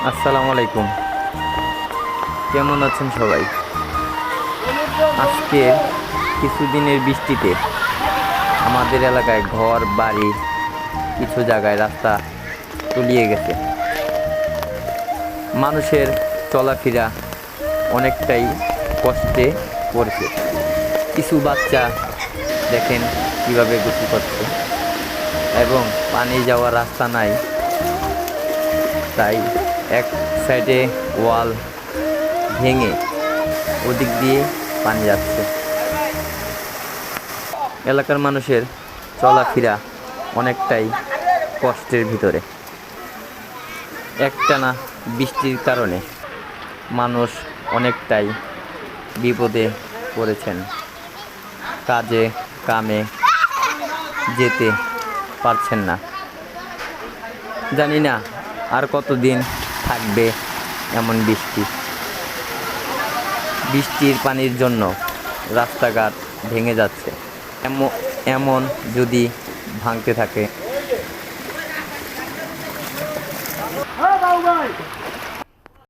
আসসালামু আলাইকুম। কেমন আছেন সবাই? আজকে কিছুদিনের বৃষ্টিতে আমাদের এলাকায় ঘর বাড়ি কিছু জায়গায় রাস্তা তলিয়ে গেছে। মানুষের চলাফেরা অনেকটাই কষ্টে পড়েছে। কিছু বাচ্চা দেখেন কিভাবে গোসল করছে এবং পানি যাওয়ার রাস্তা নাই, তাই এক সাইডে ওয়াল ভেঙে ওদিক দিয়ে পানি যাচ্ছে। এলাকার মানুষের চলাফেরা অনেকটাই কষ্টের ভিতরে। একটানা বৃষ্টির কারণে মানুষ অনেকটাই বিপদে পড়েছেন, কাজে কামে যেতে পারছেন না। জানি না আর কতদিন থাকবে এমন বৃষ্টি। বৃষ্টির পানির জন্য রাস্তাঘাট ভেঙে যাচ্ছে। এমন যদি ভাঙতে থাকে